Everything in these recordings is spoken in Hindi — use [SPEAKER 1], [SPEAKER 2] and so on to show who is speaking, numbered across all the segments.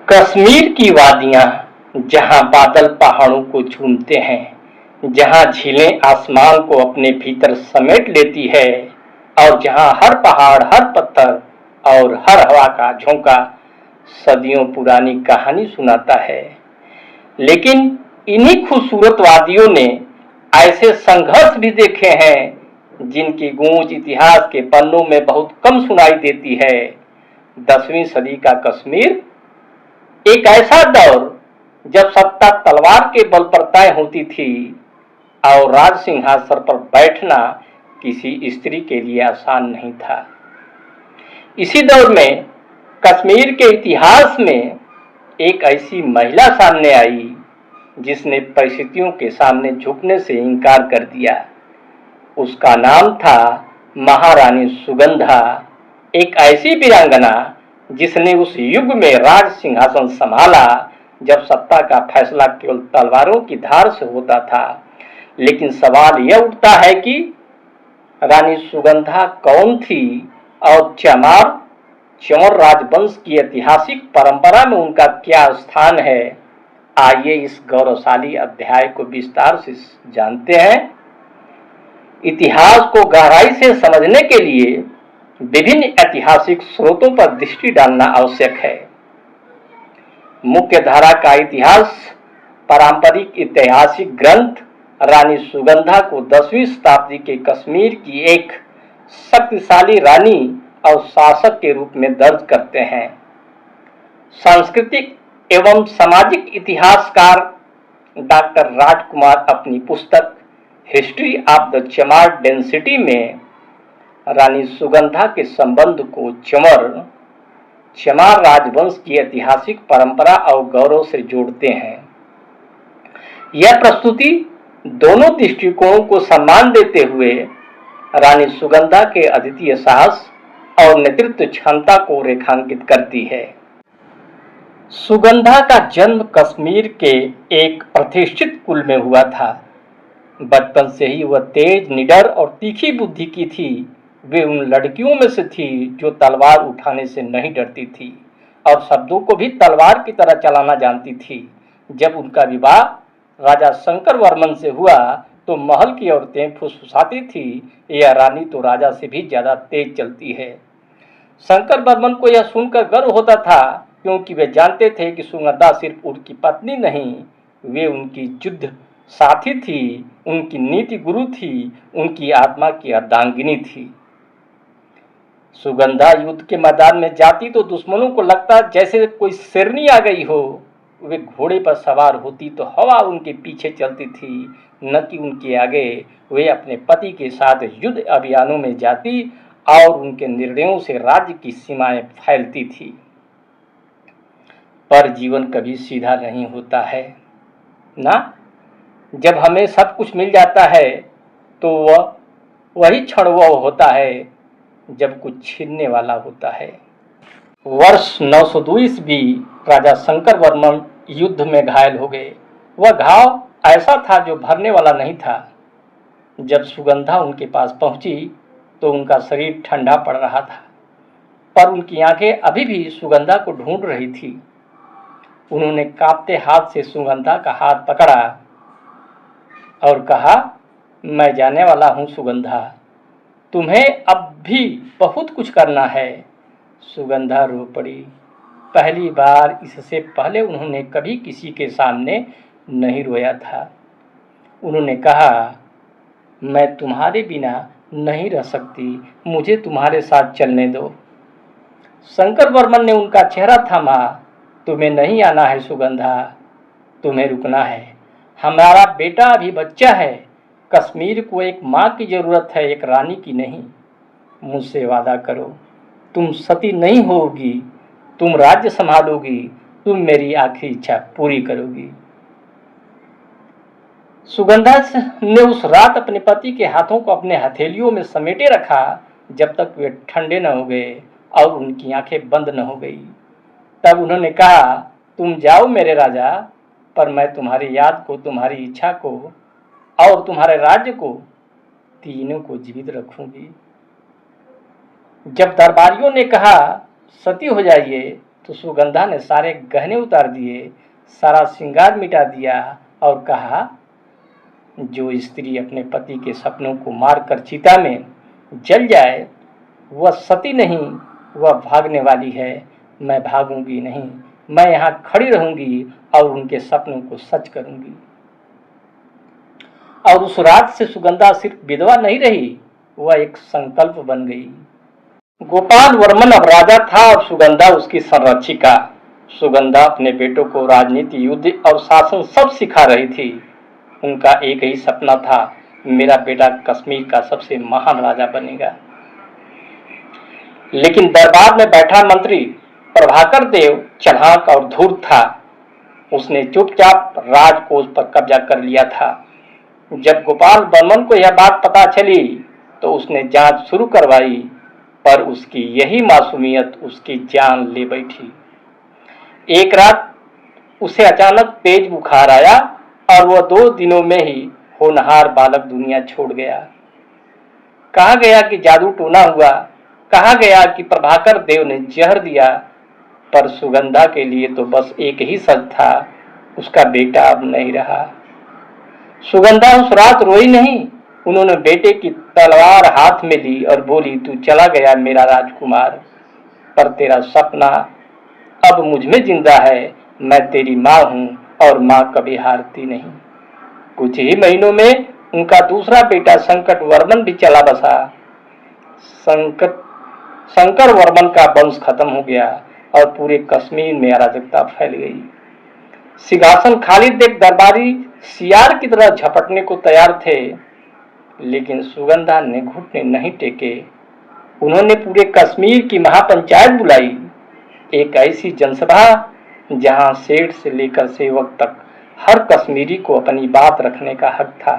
[SPEAKER 1] कश्मीर की वादियां, जहां बादल पहाड़ों को चूमते हैं, जहां झीलें आसमान को अपने भीतर समेट लेती है और जहां हर पहाड़, हर पत्थर और हर हवा का झोंका सदियों पुरानी कहानी सुनाता है। लेकिन इन्हीं खूबसूरत वादियों ने ऐसे संघर्ष भी देखे हैं जिनकी गूंज इतिहास के पन्नों में बहुत कम सुनाई देती है। 10वीं सदी का कश्मीर एक ऐसा दौर जब सत्ता तलवार के बल पर तय होती थी और राज सिंहासन पर बैठना किसी स्त्री के लिए आसान नहीं था। इसी दौर में कश्मीर के इतिहास में एक ऐसी महिला सामने आई जिसने परिस्थितियों के सामने झुकने से इनकार कर दिया। उसका नाम था महारानी सुगंधा, एक ऐसी वीरांगना जिसने उस युग में राज सिंहासन संभाला जब सत्ता का फैसला केवल तलवारों की धार से होता था। लेकिन सवाल यह उठता है कि रानी सुगंधा कौन थी और चमर राजवंश की ऐतिहासिक परंपरा में उनका क्या स्थान है। आइए इस गौरवशाली अध्याय को विस्तार से जानते हैं। इतिहास को गहराई से समझने के लिए विभिन्न ऐतिहासिक स्रोतों पर दृष्टि डालना आवश्यक है। मुख्य धारा का इतिहास, पारंपरिक ऐतिहासिक ग्रंथ रानी सुगंधा को 10वीं शताब्दी के कश्मीर की एक शक्तिशाली रानी और शासक के रूप में दर्ज करते हैं। सांस्कृतिक एवं सामाजिक इतिहासकार डॉक्टर राजकुमार अपनी पुस्तक हिस्ट्री ऑफ द चमार डेंसिटी में रानी सुगंधा के संबंध को चमार राजवंश की ऐतिहासिक परंपरा और गौरव से जोड़ते हैं। यह प्रस्तुति दोनों दृष्टिकोणों को सम्मान देते हुए रानी सुगंधा के अद्वितीय साहस और नेतृत्व क्षमता को रेखांकित करती है। सुगंधा का जन्म कश्मीर के एक प्रतिष्ठित कुल में हुआ था। बचपन से ही वह तेज, निडर और तीखी बुद्धि की थी। वे उन लड़कियों में से थी जो तलवार उठाने से नहीं डरती थी और शब्दों को भी तलवार की तरह चलाना जानती थी। जब उनका विवाह राजा शंकर वर्मन से हुआ तो महल की औरतें फुसफुसाती थी, यह रानी तो राजा से भी ज्यादा तेज चलती है। शंकर वर्मन को यह सुनकर गर्व होता था क्योंकि वे जानते थे कि सुगंधा सिर्फ उनकी पत्नी नहीं, वे उनकी युद्ध साथी थी, उनकी नीति गुरु थी, उनकी आत्मा की अर्धांगिनी थी। सुगंधा युद्ध के मैदान में जाती तो दुश्मनों को लगता जैसे कोई शेरनी आ गई हो। वे घोड़े पर सवार होती तो हवा उनके पीछे चलती थी, न कि उनके आगे। वे अपने पति के साथ युद्ध अभियानों में जाती और उनके निर्णयों से राज्य की सीमाएं फैलती थी। पर जीवन कभी सीधा नहीं होता है ना। जब हमें सब कुछ मिल जाता है तो वही क्षण वह होता है जब कुछ छीनने वाला होता है। वर्ष 902 ईस्वी राजा शंकर वर्मन युद्ध में घायल हो गए। वह घाव ऐसा था जो भरने वाला नहीं था। जब सुगंधा उनके पास पहुंची तो उनका शरीर ठंडा पड़ रहा था, पर उनकी आंखें अभी भी सुगंधा को ढूंढ रही थी। उन्होंने कांपते हाथ से सुगंधा का हाथ पकड़ा और कहा, मैं जाने वाला हूं सुगंधा, तुम्हें अब भी बहुत कुछ करना है। सुगंधा रो पड़ी। पहली बार, इससे पहले उन्होंने कभी किसी के सामने नहीं रोया था। उन्होंने कहा, मैं तुम्हारे बिना नहीं रह सकती, मुझे तुम्हारे साथ चलने दो। शंकर वर्मन ने उनका चेहरा थामा। तुम्हें नहीं आना है सुगंधा, तुम्हें रुकना है। हमारा बेटा अभी बच्चा है। कश्मीर को एक माँ की जरूरत है, एक रानी की नहीं। मुझसे वादा करो, तुम सती नहीं होगी, तुम राज्य संभालोगी, तुम मेरी आखिरी इच्छा पूरी करोगी। सुगंधा ने उस रात अपने पति के हाथों को अपने हथेलियों में समेटे रखा जब तक वे ठंडे न हो गए और उनकी आंखें बंद न हो गई। तब उन्होंने कहा, तुम जाओ मेरे राजा, पर मैं तुम्हारी याद को, तुम्हारी इच्छा को और तुम्हारे राज्य को, तीनों को जीवित रखूंगी। जब दरबारियों ने कहा सती हो जाइए तो सुगंधा ने सारे गहने उतार दिए, सारा श्रृंगार मिटा दिया और कहा, जो स्त्री अपने पति के सपनों को मारकर चिता में जल जाए वह सती नहीं, वह भागने वाली है। मैं भागूंगी नहीं, मैं यहाँ खड़ी रहूंगी और उनके सपनों को सच करूंगी। और उस रात से सुगंधा सिर्फ विधवा नहीं रही, वह एक संकल्प बन गई। गोपाल वर्मन अब राजा था और सुगंधा उसकी संरक्षिका। सुगंधा अपने बेटों को राजनीति, युद्ध और शासन सब सिखा रही थी। उनका एक ही सपना था, मेरा बेटा कश्मीर का सबसे महान राजा बनेगा। लेकिन दरबार में बैठा मंत्री प्रभाकर देव चालाक और धूर्त था। उसने चुपचाप राजकोष पर कब्जा कर लिया था। जब गोपाल वर्मन को यह बात पता चली तो उसने जांच शुरू करवाई, पर उसकी यही मासूमियत उसकी जान ले बैठी। एक रात उसे अचानक तेज बुखार आया और वह 2 दिनों में ही होनहार बालक दुनिया छोड़ गया। कहा गया कि जादू टोना हुआ, कहा गया कि प्रभाकर देव ने जहर दिया, पर सुगंधा के लिए तो बस एक ही सच था, उसका बेटा अब नहीं रहा। सुगंधा उस रात रोई नहीं, उन्होंने बेटे की तलवार हाथ में ली और बोली, तू चला गया मेरा राजकुमार, पर तेरा सपना अब मुझ में जिंदा है। मैं तेरी माँ हूँ और माँ कभी हारती नहीं। कुछ ही महीनों में उनका दूसरा बेटा संकट वर्मन भी चला बसा। शंकर वर्मन का वंश खत्म हो गया और पूरे कश्मीर में अराजकता फैल गई। सिंहासन खाली देख दरबारी सियार की तरह झपटने को तैयार थे, लेकिन सुगंधा ने घुटने नहीं टेके। उन्होंने पूरे कश्मीर की महापंचायत बुलाई, एक ऐसी जनसभा जहां सेठ से लेकर सेवक तक हर कश्मीरी को अपनी बात रखने का हक था।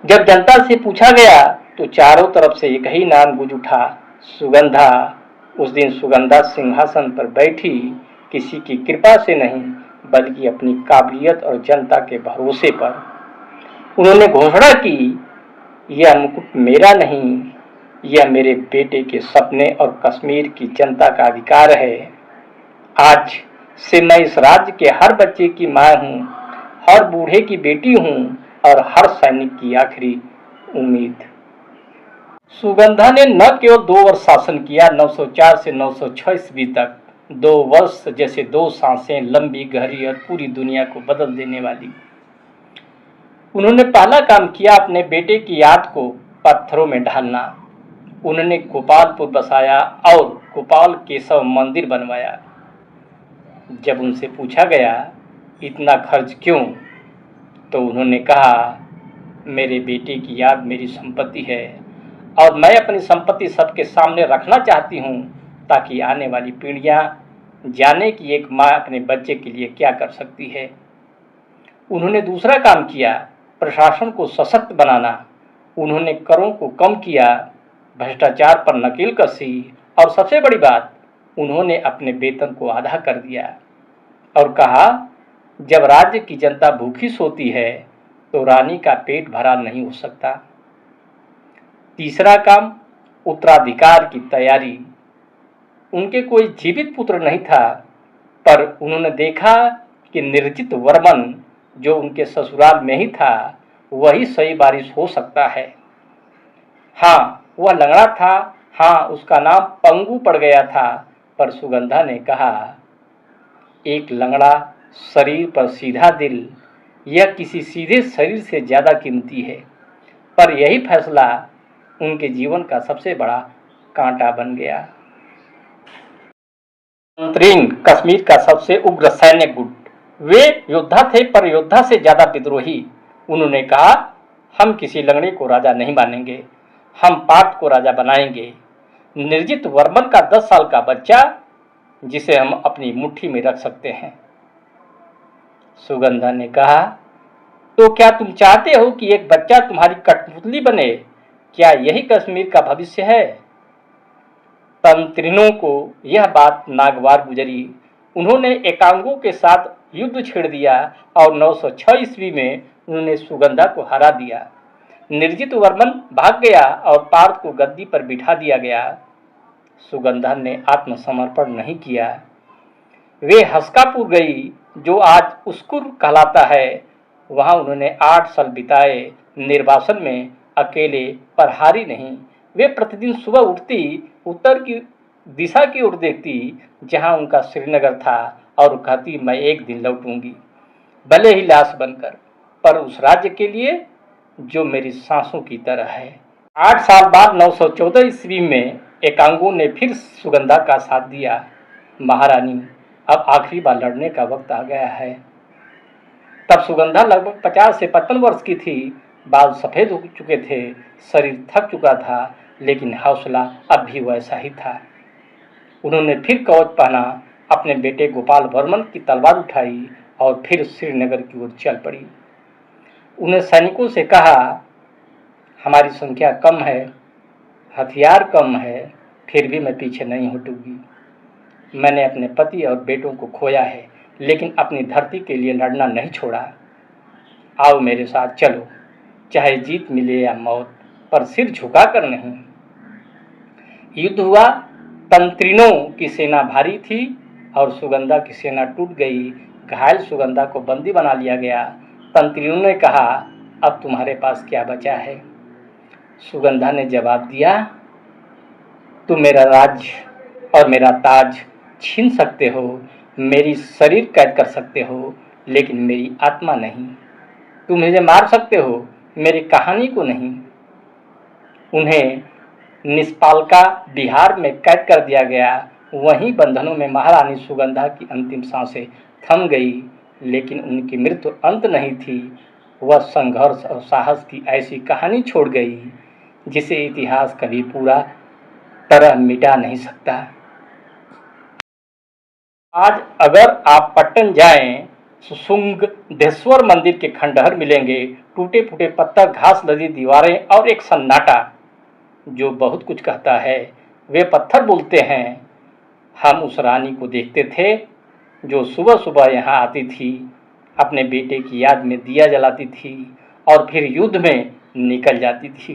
[SPEAKER 1] जब जनता से पूछा गया तो चारों तरफ से एक ही नाम गूंज उठा, सुगंधा। उस दिन सुगंधा सिंहासन पर बैठी किसी की कृपा से नहीं, बल्कि अपनी काबिलियत और जनता के भरोसे पर। उन्होंने घोषणा की, यह मुकुट मेरा नहीं, यह मेरे बेटे के सपने और कश्मीर की जनता का अधिकार है। आज से मैं इस राज्य के हर बच्चे की माँ हूँ, हर बूढ़े की बेटी हूँ और हर सैनिक की आखिरी उम्मीद। सुगंधा ने न केवल 2 वर्ष शासन किया, 904 से 906 ईस्वी तक, 2 वर्ष जैसे 2 सांसें, लंबी, गहरी और पूरी दुनिया को बदल देने वाली। उन्होंने पहला काम किया, अपने बेटे की याद को पत्थरों में ढालना। उन्होंने गोपालपुर बसाया और गोपाल केशव मंदिर बनवाया। जब उनसे पूछा गया, इतना खर्च क्यों, तो उन्होंने कहा, मेरे बेटे की याद मेरी संपत्ति है और मैं अपनी संपत्ति सबके सामने रखना चाहती हूँ, ताकि आने वाली पीढ़ियाँ जाने कि एक माँ अपने बच्चे के लिए क्या कर सकती है। उन्होंने दूसरा काम किया, प्रशासन को सशक्त बनाना। उन्होंने करों को कम किया, भ्रष्टाचार पर नकेल कसी और सबसे बड़ी बात, उन्होंने अपने वेतन को आधा कर दिया और कहा, जब राज्य की जनता भूखी सोती है तो रानी का पेट भरा नहीं हो सकता। तीसरा काम, उत्तराधिकार की तैयारी। उनके कोई जीवित पुत्र नहीं था, पर उन्होंने देखा कि निर्जित वर्मन जो उनके ससुराल में ही था, वही सही वारिस हो सकता है। हाँ, वह लंगड़ा था, हाँ, उसका नाम पंगू पड़ गया था, पर सुगंधा ने कहा, एक लंगड़ा शरीर पर सीधा दिल, यह किसी सीधे शरीर से ज्यादा कीमती है। पर यही फैसला उनके जीवन का सबसे बड़ा कांटा बन गया। अंतरिंग कश्मीर का सबसे उग्र सैन्य गुट। वे योद्धा थे, पर योद्धा से ज्यादा विद्रोही। उन्होंने कहा, हम किसी लंगड़े को राजा नहीं मानेंगे, हम पार्थ को राजा बनाएंगे। निर्जित वर्मन का 10 साल का बच्चा, जिसे हम अपनी मुट्ठी में रख सकते हैं। सुगंधा ने कहा, तो क्या तुम चाहते हो कि एक बच्चा तुम्हारी कठपुतली बने? क्या यही कश्मीर का भविष्य है? तंत्रिनों को यह बात नागवार गुजरी। उन्होंने एकांगों के साथ युद्ध छेड़ दिया और 906 ईस्वी में उन्होंने सुगंधा को हरा दिया। निर्जित वर्मन भाग गया और पार्थ को गद्दी पर बिठा दिया गया। सुगंधा ने आत्मसमर्पण नहीं किया। वे हस्कापुर गई, जो आज उस्कुर कहलाता है। वहां उन्होंने 8 साल बिताए, निर्वासन में, अकेले, पर हारी नहीं। वे प्रतिदिन सुबह उठती, उत्तर की दिशा की ओर देखती जहां उनका श्रीनगर था, और कहती, मैं एक दिन लौटूंगी, भले ही लाश बनकर, पर उस राज्य के लिए जो मेरी सांसों की तरह है। 8 साल बाद 914 ईस्वी में एकांगो ने फिर सुगंधा का साथ दिया। महारानी, अब आखिरी बार लड़ने का वक्त आ गया है। तब सुगंधा लगभग 50 से 55 वर्ष की थी। बाल सफेद हो चुके थे, शरीर थक चुका था, लेकिन हौसला अब भी वैसा ही था। उन्होंने फिर कवच पहना, अपने बेटे गोपाल वर्मन की तलवार उठाई और फिर श्रीनगर की ओर चल पड़ी। उन्हें सैनिकों से कहा, हमारी संख्या कम है, हथियार कम है, फिर भी मैं पीछे नहीं हटूंगी। मैंने अपने पति और बेटों को खोया है, लेकिन अपनी धरती के लिए लड़ना नहीं छोड़ा। आओ मेरे साथ चलो, चाहे जीत मिले या मौत, पर सिर झुकाकर नहीं। युद्ध हुआ। तंत्रिनों की सेना भारी थी और सुगंधा की सेना टूट गई। घायल सुगंधा को बंदी बना लिया गया। तंत्रिनों ने कहा, अब तुम्हारे पास क्या बचा है? सुगंधा ने जवाब दिया, तुम मेरा राज्य और मेरा ताज छीन सकते हो, मेरी शरीर कैद कर सकते हो, लेकिन मेरी आत्मा नहीं। तुम मुझे मार सकते हो, मेरी कहानी को नहीं। उन्हें निष्पालका बिहार में कैद कर दिया गया। वहीं बंधनों में महारानी सुगंधा की अंतिम सांसें थम गई, लेकिन उनकी मृत्यु अंत नहीं थी। वह संघर्ष और साहस की ऐसी कहानी छोड़ गई जिसे इतिहास कभी पूरा तरह मिटा नहीं सकता। आज अगर आप पट्टन जाएं, सुंगधेश्वर मंदिर के खंडहर मिलेंगे, टूटे फूटे पत्थर, घास लदी दीवारें और एक सन्नाटा जो बहुत कुछ कहता है। वे पत्थर बोलते हैं, हम उस रानी को देखते थे जो सुबह सुबह यहाँ आती थी, अपने बेटे की याद में दिया जलाती थी और फिर युद्ध में निकल जाती थी।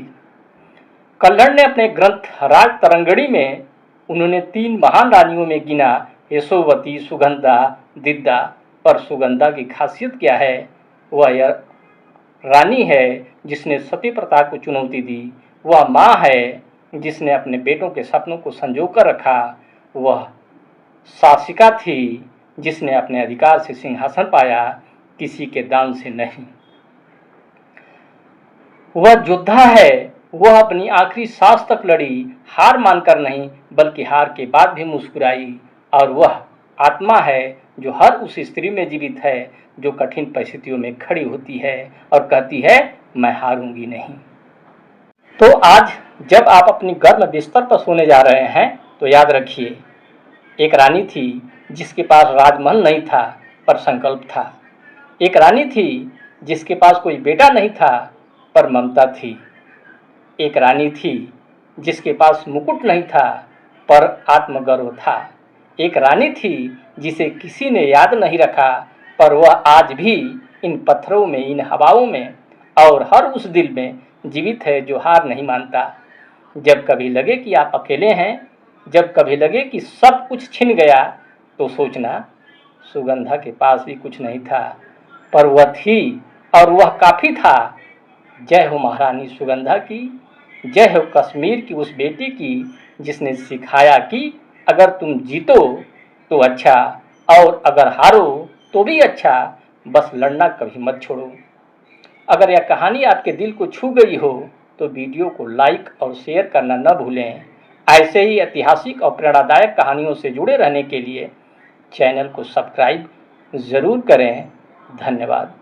[SPEAKER 1] कल्हड़ ने अपने ग्रंथ राज तरंगणी में उन्होंने 3 महान रानियों में गिना, यशोवती, सुगंधा, दिद्दा। पर सुगंधा की खासियत क्या है? वह यह रानी है जिसने सती प्रथा को चुनौती दी। वह माँ है जिसने अपने बेटों के सपनों को संजो कर रखा। वह शासिका थी जिसने अपने अधिकार से सिंहासन पाया, किसी के दान से नहीं। वह योद्धा है, वह अपनी आखिरी सांस तक लड़ी, हार मानकर नहीं, बल्कि हार के बाद भी मुस्कुराई। और वह आत्मा है जो हर उस स्त्री में जीवित है जो कठिन परिस्थितियों में खड़ी होती है और कहती है, मैं हारूंगी नहीं। तो आज जब आप अपनी गर्म बिस्तर पर सोने जा रहे हैं, तो याद रखिए, एक रानी थी जिसके पास राजमहल नहीं था, पर संकल्प था। एक रानी थी जिसके पास कोई बेटा नहीं था, पर ममता थी। एक रानी थी जिसके पास मुकुट नहीं था, पर आत्मगर्व था। एक रानी थी जिसे किसी ने याद नहीं रखा, पर वह आज भी इन पत्थरों में, इन हवाओं में और हर उस दिल में जीवित है जो हार नहीं मानता। जब कभी लगे कि आप अकेले हैं, जब कभी लगे कि सब कुछ छिन गया, तो सोचना, सुगंधा के पास भी कुछ नहीं था, पर वह थी और वह काफ़ी था। जय हो महारानी सुगंधा की, जय हो कश्मीर की उस बेटी की जिसने सिखाया कि अगर तुम जीतो तो अच्छा, और अगर हारो तो भी अच्छा, बस लड़ना कभी मत छोड़ो। अगर यह कहानी आपके दिल को छू गई हो तो वीडियो को लाइक और शेयर करना न भूलें। ऐसे ही ऐतिहासिक और प्रेरणादायक कहानियों से जुड़े रहने के लिए चैनल को सब्सक्राइब ज़रूर करें। धन्यवाद।